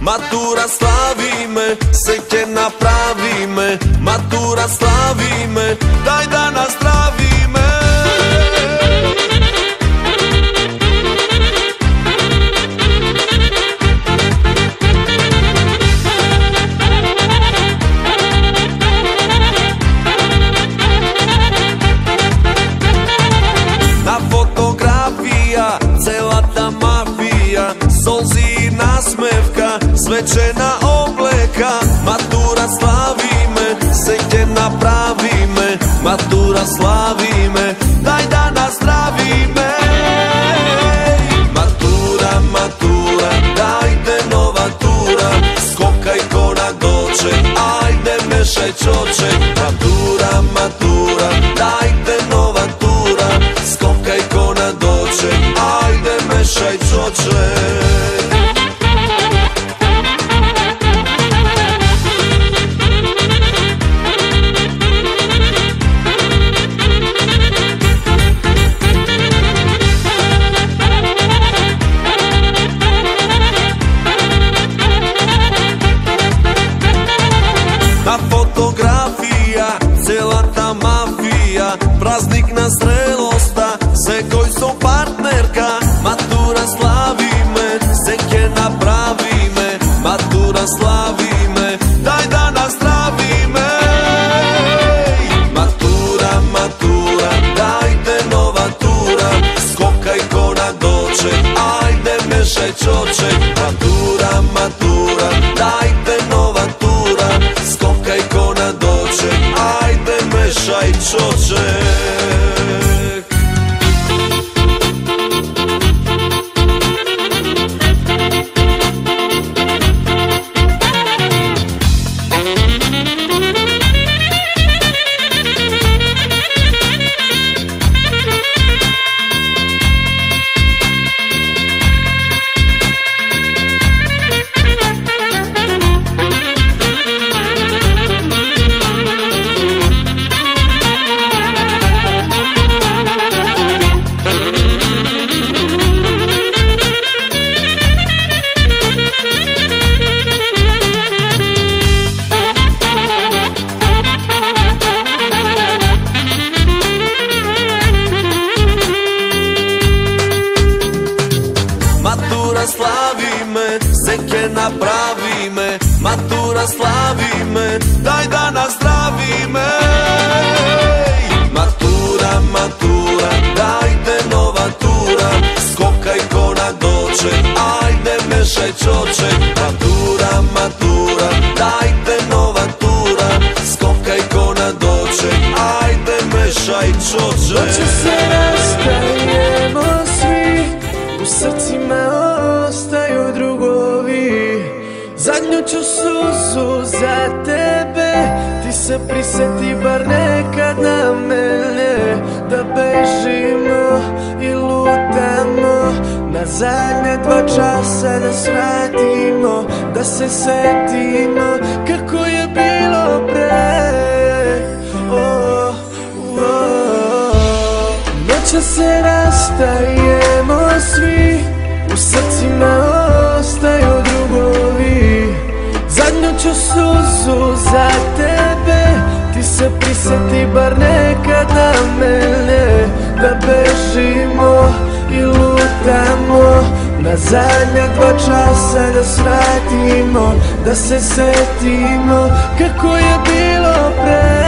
Matura slavi me, sreće napravi me. Matura slavi me, daj da nazdravi me. Na fotografija, cela ta mafija, solzi i nasmevka, svečena obleka. Matura slavi me, sreće napravi me. Matura slavi me, daj da nazdravi me. Matura, matura, dajde nova tura. Skokaj ko na doček, ajde mešaj čoček. Matura, matura, dajde nova tura. Skokaj ko na doček, ajde mešaj čoček. Na fotografija, cela ta mafija, praznik na zrelosta, sve koji su partnerka. Matura slavi me, sreće napravi me. Matura slavi me, daj da nazdravi me. Matura, matura, dajde nova tura. Skokaj ko na doček, ajde mešaj čoček. Matura, matura, dajde nova tura. Skokaj ko na doček, ajde mešaj čoček. Matura slavi me, sreće napravi me. Matura slavi me, daj da nazdravi me. Matura, matura, dajde nova tura. Skokaj ko na doček, ajde mešaj čoček. Matura, matura, dajde nova tura. Skokaj ko na doček, ajde mešaj čoček. Noće se rastajemo svi, u srcima ostaju drugovi. Zadnju ću suzu za tebe, ti se prisjeti bar nekad na mene. Da bežimo i lutamo, na zadnje 2 časa da svratimo. Da se setimo kako je bilo pre. Noće se rastajemo svi, u srcima ostaju drugovi. Zadnju ću suzu za tebe, ti se prisjeti bar nekad na mene. Da bežimo i lutamo, na zadnja 2 časa da svratimo. Da se setimo kako je bilo pre.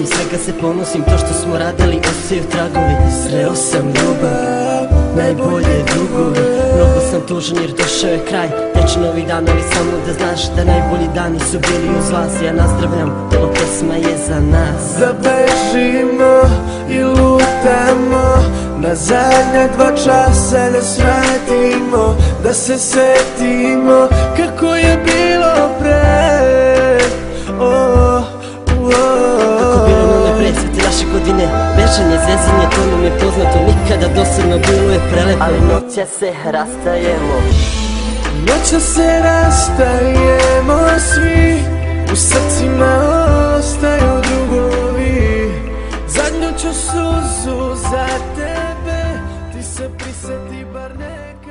Svega se ponosim, to što smo radili osjećaju tragovi. Sreo sam ljubav, najbolje drugovi. Mnogo sam tužan jer došao je kraj, teče novi dan, ali samo da znaš da najbolji dani su bili uz vas. Ja nazdravljam, ova pesma je za nas. Da bežimo i lutamo, na zadnja 2 časa da svratimo. Da se setimo kako je bilo pre. Naše godine, bežanje, zezanje, to nam je poznato. Nikada dosadno, bilo je prelepo. Ali noća se rastajemo. Noća se rastajemo svi, u srcima ostaju drugovi. Zadnju ću suzu za tebe, ti se se prisjeti bar nek